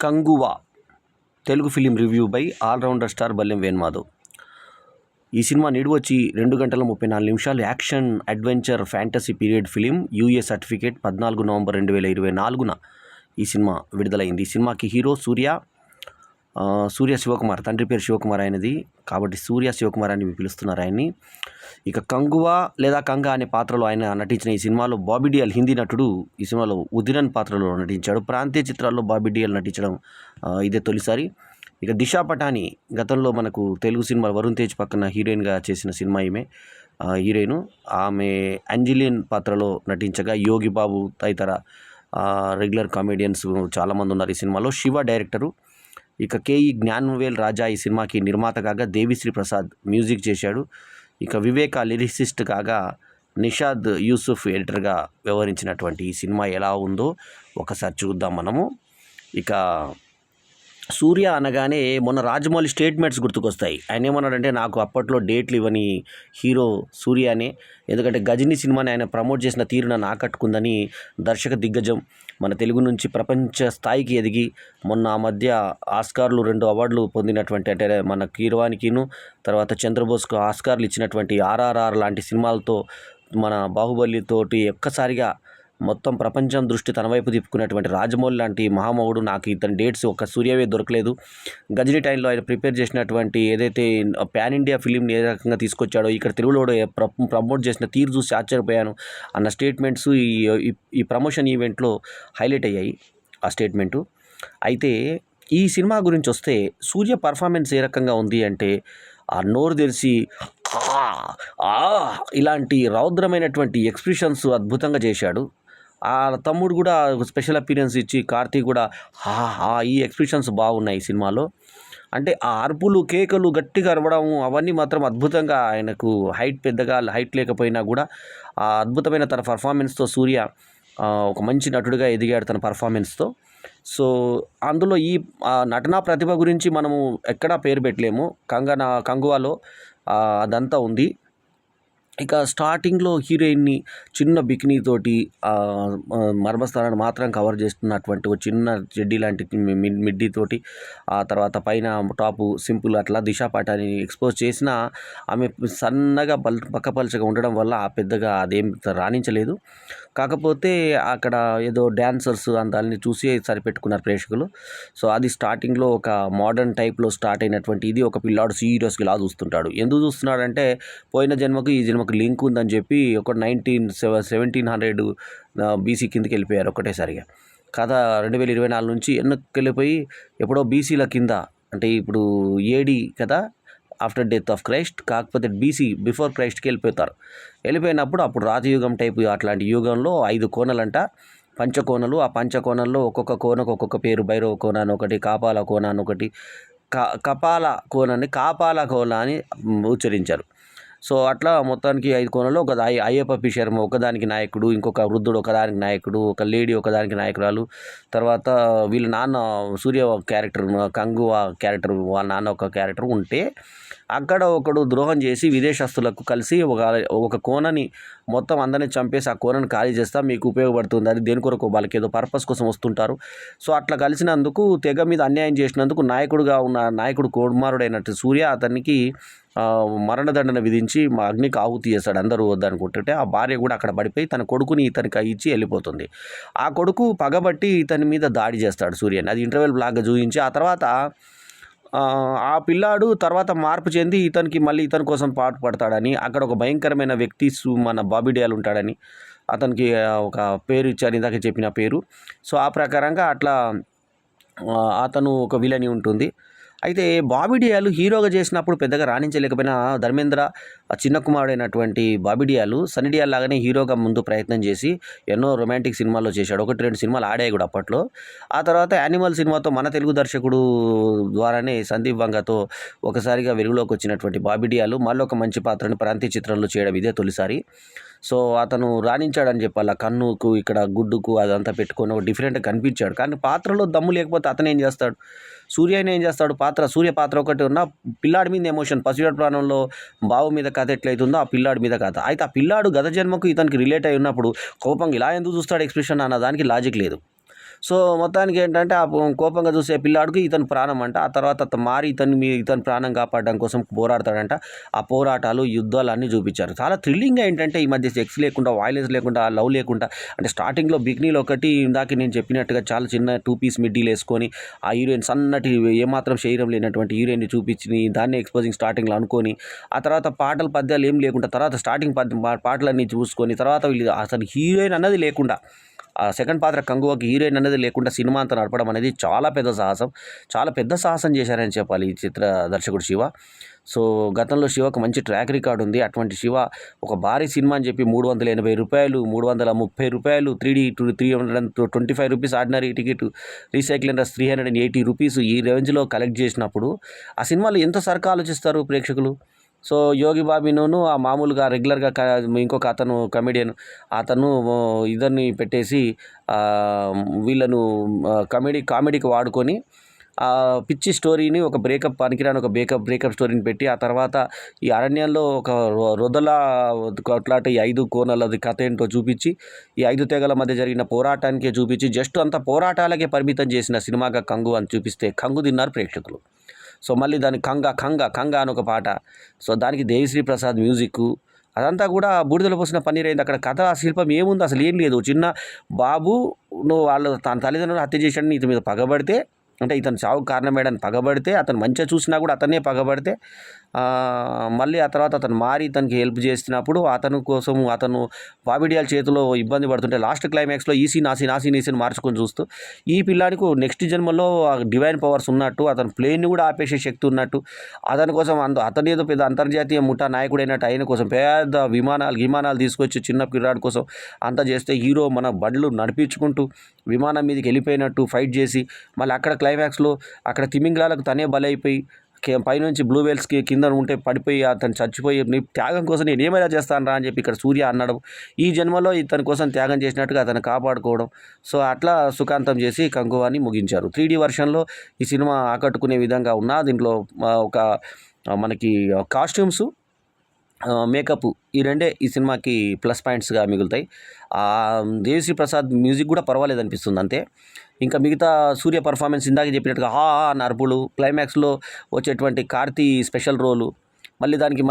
Kanguva Telugu film review by allrounder star Ballem Venumadhav. ఈ సినిమా నిడివచ్చి 2 గంటల 34 నిమిషాలు. Action adventure fantasy period film. UA certificate. 14 November 2024న ఈ సినిమా విడుదలైంది. ఈ సినిమాకి హీరో సూర్య శివకుమార్, తండ్రి పేరు శివకుమార్ ఆయనది కాబట్టి సూర్య శివకుమార్ అని పిలుస్తున్నారు ఆయన్ని. ఇక కంగువా లేదా కంగా అనే పాత్రలో ఆయన నటించిన ఈ సినిమాలో బాబీ డియోల్, హిందీ నటుడు, ఈ సినిమాలో ఉదిరన్ పాత్రలో నటించాడు. ప్రాంతీయ చిత్రాల్లో బాబీ డియోల్ నటించడం ఇదే తొలిసారి. ఇక దిశా పటాని గతంలో మనకు తెలుగు సినిమా వరుణ్ తేజ్ పక్కన హీరోయిన్గా చేసిన సినిమా హీరోయిన్. ఆమె అంజలిన్ పాత్రలో నటించగా యోగి బాబు తదితర రెగ్యులర్ కామెడియన్స్ చాలామంది ఉన్నారు ఈ సినిమాలో. శివ డైరెక్టరు. ఇక కేఈ జ్ఞానవేల్ రాజా ఈ సినిమాకి నిర్మాత కాగా దేవిశ్రీ ప్రసాద్ మ్యూజిక్ చేశాడు. ఇక వివేక లిరిసిస్ట్ కాగా నిషాద్ యూసుఫ్ ఎడిటర్గా వ్యవహరించినటువంటి ఈ సినిమా ఎలా ఉందో ఒకసారి చూద్దాం మనము. ఇక సూర్య అనగానే మొన్న రాజమౌళి స్టేట్మెంట్స్ గుర్తుకొస్తాయి. ఆయన ఏమన్నాడంటే, నాకు అప్పట్లో డేట్లు ఇవ్వని హీరో సూర్యనే, ఎందుకంటే గజనీ సినిమాని ఆయన ప్రమోట్ చేసిన తీరు నన్ను ఆకట్టుకుందని దర్శక దిగ్గజం మన తెలుగు నుంచి ప్రపంచ స్థాయికి ఎదిగి మొన్న ఆ మధ్య ఆస్కార్లు 2 అవార్డులు పొందినటువంటి, అంటే మన కీరవానికిను తర్వాత చంద్రబోస్కు ఆస్కార్లు ఇచ్చినటువంటి ఆర్ఆర్ఆర్ లాంటి సినిమాలతో మన బాహుబలితోటి ఒక్కసారిగా మొత్తం ప్రపంచం దృష్టి తన వైపు తిప్పుకున్నటువంటి రాజమౌళి లాంటి మహామౌడు నాకు ఇతని డేట్స్ ఒక సూర్యవే దొరకలేదు. గజనీ టైంలో ఆయన ప్రిపేర్ చేసినటువంటి ఏదైతే పాన్ ఇండియా ఫిలింని ఏ రకంగా తీసుకొచ్చాడో ఇక్కడ తెలుగులో ప్రమోట్ చేసిన తీరు చూసి ఆశ్చర్యపోయాను అన్న స్టేట్మెంట్స్ ఈ ప్రమోషన్ ఈవెంట్లో హైలైట్ అయ్యాయి ఆ స్టేట్మెంటు. అయితే ఈ సినిమా గురించి వస్తే సూర్య పర్ఫార్మెన్స్ ఏ రకంగా ఉంది అంటే, ఆ నోరు తెరిచి ఇలాంటి రౌద్రమైనటువంటి ఎక్స్ప్రెషన్స్ అద్భుతంగా చేశాడు. ఆ తమ్ముడు కూడా స్పెషల్ అపీరెన్స్ ఇచ్చి, కార్తీక్ కూడా ఈ ఎక్స్ప్రెషన్స్ బాగున్నాయి ఈ సినిమాలో. అంటే ఆ అరుపులు, కేకలు, గట్టిగా అరవడం అవన్నీ మాత్రం అద్భుతంగా, ఆయనకు పెద్దగా హైట్ లేకపోయినా కూడా ఆ అద్భుతమైన తన పర్ఫార్మెన్స్తో సూర్య ఒక మంచి నటుడిగా ఎదిగాడు తన పర్ఫార్మెన్స్తో. సో అందులో ఈ నటనా ప్రతిభ గురించి మనము ఎక్కడా పేరు పెట్టలేము. కంగువాలో అదంతా ఉంది. ఇక స్టార్టింగ్లో హీరోయిన్ని చిన్న బికినీ తోటి మర్మస్థానాన్ని మాత్రం కవర్ చేస్తున్నటువంటి ఒక చిన్న జడ్డీ లాంటి మిడ్డీ తోటి, ఆ తర్వాత పైన టాపు సింపుల్ అట్లా దిశా పటాని ఎక్స్పోజ్ చేసిన ఆమె సన్నగా పక్కపలచగా ఉండడం వల్ల పెద్దగా అదేం రాణించలేదు. కాకపోతే అక్కడ ఏదో డ్యాన్సర్స్ అందాలని చూసి సరిపెట్టుకున్నారు ప్రేక్షకులు. సో అది స్టార్టింగ్లో ఒక మోడర్న్ టైప్లో స్టార్ట్ అయినటువంటి ఇది ఒక పిల్లాడు సీరియస్గా ఇలా చూస్తుంటాడు. ఎందుకు చూస్తున్నాడంటే, పోయిన జన్మకు ఈ జన్మకు లింక్ ఉందని చెప్పి ఒక 1700 బీసీ కిందకి వెళ్ళిపోయారు ఒకటేసారిగా. కథ 2024 నుంచి వెనక్కి వెళ్ళిపోయి ఎప్పుడో బీసీల కింద, అంటే ఇప్పుడు ఏడి కదా ఆఫ్టర్ డెత్ ఆఫ్ క్రైస్ట్, కాకపోతే బీసీ బిఫోర్ క్రైస్ట్కి వెళ్ళిపోయినప్పుడు అప్పుడు రాజయుగం టైపు అట్లాంటి యుగంలో 5 కోణలంట, పంచకోణలు. ఆ పంచకోణంలో ఒక్కొక్క కోనకు ఒక్కొక్క పేరు. భైరవ కోన అని ఒకటి, కాపాల కోన అని ఒకటి, కపాల కోనని కాపాల కోన అని ఉచ్చరించారు. సో అట్లా మొత్తానికి 5 కోణంలో ఒక అయ్యప్ప పి శర్మ ఒకదానికి నాయకుడు, ఇంకొక వృద్ధుడు ఒకదానికి నాయకుడు, ఒక లేడీ ఒకదానికి నాయకురాలు. తర్వాత వీళ్ళ నాన్న సూర్య క్యారెక్టర్, కంగువా క్యారెక్టర్, వాళ్ళ నాన్న ఒక క్యారెక్టర్ ఉంటే, అక్కడ ఒకడు ద్రోహం చేసి విదేశస్తులకు కలిసి ఒక కోనని మొత్తం అందరినీ చంపేసి ఆ కోనని ఖాళీ చేస్తా, మీకు ఉపయోగపడుతుంది, అది దేని కొరకు వాళ్ళకి ఏదో పర్పస్ కోసం వస్తుంటారు. సో అట్లా కలిసినందుకు తెగ మీద అన్యాయం చేసినందుకు నాయకుడుగా ఉన్న నాయకుడు కుమారుడైనట్టు సూర్య అతనికి మరణదండన విధించి అగ్నికి ఆహుతి చేస్తాడు. అందరూ వద్దనుకుంటుంటే ఆ భార్య కూడా అక్కడ పడిపోయి తన కొడుకుని ఇతనికి ఇచ్చి వెళ్ళిపోతుంది. ఆ కొడుకు పగబట్టి ఇతని మీద దాడి చేస్తాడు సూర్యని. అది ఇంటర్వెల్ బ్లాగ్గా చూపించి ఆ తర్వాత ఆ పిల్లాడు తర్వాత మార్పు చెంది ఇతని కోసం పాటు పడతాడని, అక్కడ ఒక భయంకరమైన వ్యక్తి మన బాబీ డియోల్ ఉంటాడని అతనికి ఒక పేరు ఇచ్చారు, ఇందాక చెప్పిన పేరు. సో ఆ ప్రకారంగా అట్లా అతను ఒక విలని ఉంటుంది. అయితే బాబీ డియోల్ హీరోగా చేసినప్పుడు పెద్దగా రాణించలేకపోయినా ధర్మేంద్ర చిన్న కుమారుడైనటువంటి బాబీ డియోల్ సన్నీ డియోల్ లాగానే హీరోగా ముందు ప్రయత్నం చేసి ఎన్నో రొమాంటిక్ సినిమాల్లో చేశాడు. 1-2 సినిమాలు ఆడాయి కూడా అప్పట్లో. ఆ తర్వాత యానిమల్ సినిమాతో మన తెలుగు దర్శకుడు ద్వారానే సందీప్ వంగతో ఒకసారిగా వెలుగులోకి వచ్చినటువంటి బాబీ డియోల్ మళ్ళీ ఒక మంచి పాత్రని ప్రాంతీయ చిత్రంలో చేయడం ఇదే తొలిసారి. సో అతను రాణించాడని చెప్పాలి. ఆ కన్నుకు ఇక్కడ గుడ్డుకు అదంతా పెట్టుకొని ఒక డిఫరెంట్గా కనిపించాడు. కానీ పాత్రలో దమ్ము లేకపోతే అతను ఏం చేస్తాడు? సూర్యని ఏం చేస్తాడు? సూర్య పాత్ర ఒకటి ఉన్న పిల్లాడి మీద ఎమోషన్, పసివాడి ప్రాణంలో బావు మీద కథ ఎట్లయితుందో ఆ పిల్లాడి మీద కథ. అయితే ఆ పిల్లాడు గత జన్మకు ఇతనికి రిలేట్ అయి ఉన్నప్పుడు కోపంగా ఇలా ఎందుకు చూస్తాడు ఎక్స్ప్రెషన్ అన్న దానికి లాజిక్ లేదు. సో మొత్తానికి ఏంటంటే ఆ కోపంగా చూసే పిల్లాడికి ఇతను ప్రాణం అంట. ఆ తర్వాత మారి ఇతని ప్రాణం కాపాడడం కోసం పోరాడతాడంట. ఆ పోరాటాలు, యుద్ధాలు అన్నీ చూపించారు. చాలా థ్రిల్లింగ్గా ఏంటంటే ఈ మధ్య సెక్స్ లేకుండా, వాయిలెన్స్ లేకుండా, లవ్ లేకుండా, అంటే స్టార్టింగ్లో బికినీలో ఒకటి ఇందాక నేను చెప్పినట్టుగా చాలా చిన్న 2 పీస్ మిడ్డీలు వేసుకొని ఆ హీరోయిన్ సన్నటి ఏమాత్రం శరీరం లేనటువంటి హీరోయిన్ని చూపించి దాన్ని ఎక్స్పోజింగ్ స్టార్టింగ్లో అనుకొని, ఆ తర్వాత పాటలు పద్యాలు ఏం లేకుండా, తర్వాత స్టార్టింగ్ పాటలన్నీ చూసుకొని, తర్వాత వీళ్ళు అసలు హీరోయిన్ అన్నది లేకుండా, ఆ సెకండ్ పాత్ర కంగువకి హీరోయిన్ అనేది లేకుండా సినిమా అంతా నడపడం అనేది చాలా పెద్ద సాహసం. చాలా పెద్ద సాహసం చేశారని చెప్పాలి ఈ చిత్ర దర్శకుడు శివ. సో గతంలో శివకు మంచి ట్రాక్ రికార్డ్ ఉంది. అటువంటి శివ ఒక భారీ సినిమా అని చెప్పి రూ. 380, రూ. 330, 3D 325 rupees ordinary ticket, recycling రస్ రూ. 380 ఈ రేంజ్లో కలెక్ట్ చేసినప్పుడు ఆ సినిమాలో ఎంత సరుకు ఆలోచిస్తారు ప్రేక్షకులు. సో యోగి బాబీను ఆ మామూలుగా రెగ్యులర్గా ఇంకొక అతను కమెడియన్ అతను ఇద్దరిని పెట్టేసి వీళ్ళను కామెడీకి వాడుకొని పిచ్చి స్టోరీని ఒక పనికిరాని ఒక బ్రేకప్ స్టోరీని పెట్టి, ఆ తర్వాత ఈ అరణ్యంలో ఒక రొదల కొట్లాట, ఈ 5 కోణాలది కథ ఏంటో చూపించి, ఈ 5 తెగల మధ్య జరిగిన పోరాటానికే చూపించి, జస్ట్ అంత పోరాటాలకే పరిమితం చేసిన సినిమాగా కంగు అని చూపిస్తే కంగు తిన్నారు ప్రేక్షకులు. సో మళ్ళీ దాని కంగ అని ఒక పాట. సో దానికి దేవిశ్రీ ప్రసాద్ మ్యూజిక్, అదంతా కూడా బూడిదలో పోసిన పన్నీర్ అయింది. అక్కడ కథ శిల్పం ఏముంది, అసలు ఏం లేదు. చిన్న బాబు తన తల్లిదండ్రులను హత్య చేశాడని ఇతని మీద పగబడితే, అంటే ఇతను చావుకు కారణమేడని పగబడితే, అతను మంచిగా చూసినా కూడా అతన్నే పగబడితే, మళ్ళీ ఆ తర్వాత అతను మారి ఇతనికి హెల్ప్ చేసినప్పుడు అతను బాబిడియాల చేతిలో ఇబ్బంది పడుతుంటే లాస్ట్ క్లైమాక్స్లో ఈసీని మార్చుకొని చూస్తూ, ఈ పిల్లాడికి నెక్స్ట్ జన్మలో డివైన్ పవర్స్ ఉన్నట్టు, అతను ప్లేన్ని కూడా ఆపేసే శక్తి ఉన్నట్టు, అతని కోసం అతని ఏదో పెద్ద అంతర్జాతీయ ముఠా నాయకుడైనట్టు ఆయన కోసం పెద్ద విమానాలు తీసుకొచ్చి చిన్న పిల్లాడి కోసం అంతా చేస్తే, హీరో మన బండ్లు నడిపించుకుంటూ విమానం మీదకి వెళ్ళిపోయినట్టు ఫైట్ చేసి, మళ్ళీ అక్కడ క్లైమాక్స్లో అక్కడ తిమింగ్లాలకు తనే బలైపోయి పైనుంచి బ్లూ వేల్స్కి కింద ఉంటే పడిపోయి అతను చచ్చిపోయి, నీ త్యాగం కోసం నేను ఏమైనా చేస్తాను రా అని చెప్పి ఇక్కడ సూర్య అన్నాడు. ఈ జన్మలో ఇతని కోసం త్యాగం చేసినట్టుగా అతను కాపాడుకోవడం. సో అట్లా సుఖాంతం చేసి కంగువాని ముగించారు. 3D వర్షన్లో ఈ సినిమా ఆకట్టుకునే విధంగా ఉన్న దీంట్లో ఒక మనకి కాస్ట్యూమ్స్, మేకప్ ఈ రెండే ఈ సినిమాకి ప్లస్ పాయింట్స్గా మిగులుతాయి. దేవిశ్రీ ప్రసాద్ మ్యూజిక్ కూడా పర్వాలేదు అనిపిస్తుంది అంతే. ఇంకా మిగతా సూర్య పర్ఫార్మెన్స్ ఇందాక చెప్పినట్టుగా అన్న అరుపులు, క్లైమాక్స్లో వచ్చేటువంటి కార్తీ స్పెషల్ రోలు, మళ్ళీ దానికి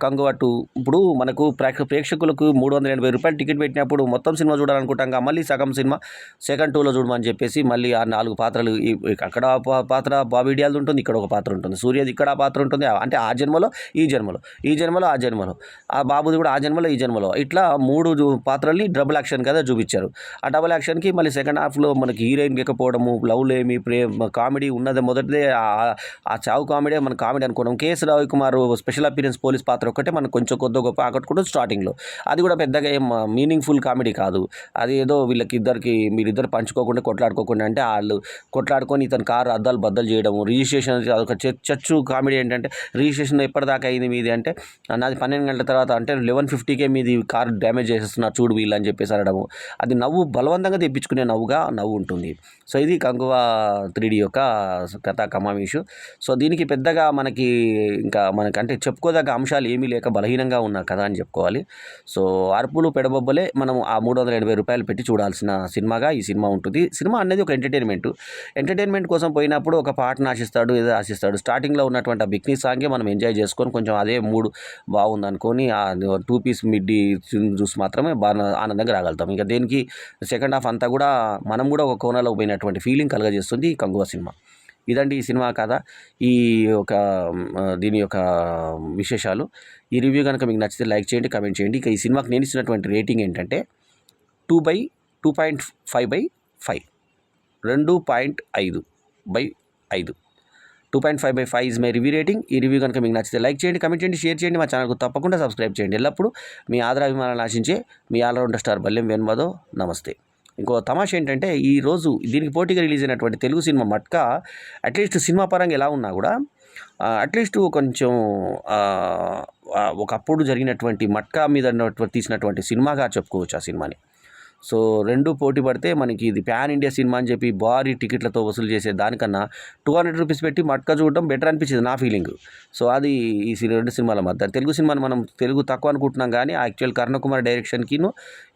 కంగు అట్టు. ఇప్పుడు మనకు ప్రేక్షకులకు రూ. 380 టికెట్ పెట్టినప్పుడు మొత్తం సినిమా చూడాలనుకుంటాం, మళ్ళీ సగం సినిమా సెకండ్ 2లో చూడమని చెప్పేసి మళ్ళీ ఆ 4 పాత్రలు, అక్కడ పాత్ర బాబిడియాల్ది ఉంటుంది, ఇక్కడ ఒక పాత్ర ఉంటుంది, సూర్యది ఇక్కడ పాత్ర ఉంటుంది. అంటే ఆ జన్మలో ఈ జన్మలో ఆ జన్మలో, ఆ బాబుది కూడా ఆ జన్మలో ఈ జన్మలో, ఇట్లా 3 పాత్రల్ని డబుల్ యాక్షన్ కదా చూపించారు. ఆ డబుల్ యాక్షన్కి మళ్ళీ సెకండ్ హాఫ్లో మనకి హీరోయిన్ ఎక్కపోవడము, లవ్లేమి, కామెడీ ఉన్నది మొదటిదే ఆ చావు కామెడీ మన కామెడీ అనుకోవడం. KS Ravikumar special appearance police పాత్ర ఒక్కటే మనకు కొంచెం కొద్దిగా గొప్ప ఆకట్టుకుంటుంది స్టార్టింగ్లో. అది కూడా పెద్దగా ఏం మీనింగ్ఫుల్ కామెడీ కాదు. అది ఏదో మీరిద్దరు పంచుకోకుండా కొట్లాడుకోకుండా, అంటే వాళ్ళు కొట్లాడుకొని ఇతని కారు అద్దాలు బద్దలు చేయడము, రిజిస్ట్రేషన్ అదొక చచ్చు కామెడీ. ఏంటంటే రిజిస్ట్రేషన్ ఎప్పటిదాకా అయింది మీది అంటే, నాది 12 గంటల తర్వాత, అంటే 11:50కే మీది కారు డ్యామేజ్ చేసేస్తున్నారు చూడు వీళ్ళు అని చెప్పేసి అనడము. అది బలవంతంగా తెప్పించుకునే నవ్వు ఉంటుంది. సో ఇది కంగువా 3D యొక్క కథా కమామీషు. సో దీనికి పెద్దగా మనకంటే చెప్పుకోదగ్గ అంశాలు ఏమీ లేక బలహీనంగా ఉన్న కథ అని చెప్పుకోవాలి. సో అరుపులు పెడబొబ్బలే మనం ఆ రూ. 380 పెట్టి చూడాల్సిన సినిమాగా ఈ సినిమా ఉంటుంది. సినిమా అనేది ఒక ఎంటర్టైన్మెంట్ కోసం పోయినప్పుడు ఒక పాటను ఆశిస్తాడు. స్టార్టింగ్లో ఉన్నటువంటి ఆ బిక్నీ సాంగే మనం ఎంజాయ్ చేసుకొని కొంచెం అదే మూడు బాగుంది అనుకొని ఆ 2 పీస్ మిడ్డీ చూసి మాత్రమే బాగా ఆనందంగా రాగలుగుతాం. ఇంకా దేనికి సెకండ్ హాఫ్ అంతా కూడా మనం కూడా ఒక కోణంలో పోయినటువంటి ఫీలింగ్ కలగజేస్తుంది ఈ కంగువా సినిమా. ఇదండి ఈ సినిమా కథ, దీని యొక్క విశేషాలు. ఈ రివ్యూ కనుక మీకు నచ్చితే లైక్ చేయండి, కామెంట్ చేయండి. ఇక ఈ సినిమాకి నేను ఇచ్చినటువంటి రేటింగ్ ఏంటంటే 2/2.5/5 2.5/5 2.5/5 ఈజ్ మై రివ్యూ రేటింగ్. ఈ రివ్యూ కనుక మీకు నచ్చితే లైక్ చేయండి, కామెంట్ చేయండి, షేర్ చేయండి. మా ఛానల్కు తప్పకుండా సబ్స్క్రైబ్ చేయండి. ఎల్లప్పుడూ మీ ఆదరాభిమానాలను ఆశించే మీ ఆల్రౌండర్ స్టార్ బల్లెం వేణుమాధవ్. నమస్తే. ఇంకో తమాషా ఏంటంటే, ఈరోజు దీనికి పోటీగా రిలీజ్ అయినటువంటి Telugu cinema matka at least cinema పరంగా ఎలా ఉన్నా కూడా అట్లీస్ట్ కొంచెం ఒకప్పుడు జరిగినటువంటి మట్కా మీద తీసినటువంటి సినిమాగా చెప్పుకోవచ్చు ఆ సినిమాని. సో 2 పోటీ పడితే మనకి ఇది ప్యాన్ ఇండియా సినిమా అని చెప్పి భారీ టికెట్లతో వసూలు చేసే దానికన్నా 200 రూపీస్ పెట్టి మట్కా చూడడం బెటర్ అనిపించింది నా ఫీలింగ్. సో అది ఈ 2 సినిమాల మధ్య. తెలుగు సినిమాని మనం తెలుగు తక్కువ అనుకుంటున్నాం కానీ యాక్చువల్ కర్ణకుమార్ డైరెక్షన్కిను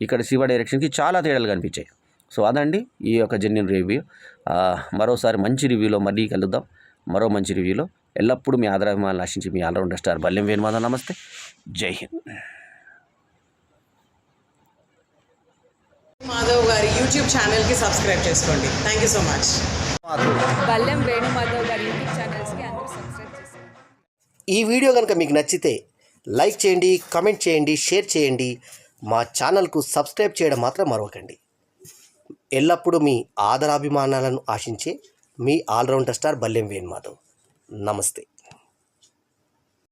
ఇక్కడ శివ డైరెక్షన్కి చాలా తేడాలు కనిపించాయి. సో అదండి ఈ యొక్క జెన్యూన్ రివ్యూ. మరోసారి మంచి రివ్యూలో మళ్ళీ కలుద్దాం. మరో మంచి రివ్యూలో. ఎల్లప్పుడూ మీ ఆదరాభిమానాలు ఆశించి మీ ఆల్రౌండర్ స్టార్ బల్లెం వేణుమాధవ్. నమస్తే, జై హింద్. మాధవ్ గారి యూట్యూబ్ ఛానల్కి సబ్స్క్రైబ్ చేసుకోండి. Thank you so much. Ballem Venumadhav గారి యూట్యూబ్ ఛానల్స్కి అందరూ సబ్స్క్రైబ్ చేసుకోండి. ఈ వీడియో కనుక మీకు నచ్చితే లైక్ చేయండి, కామెంట్ చేయండి, షేర్ చేయండి. మా ఛానల్కు సబ్స్క్రైబ్ చేయడం మాత్రం మరవకండి. ఎల్లప్పుడూ మీ ఆదరాభిమానాలను ఆశించే మీ ఆల్రౌండర్ స్టార్ బల్లెం వేణుమాధవ్. నమస్తే.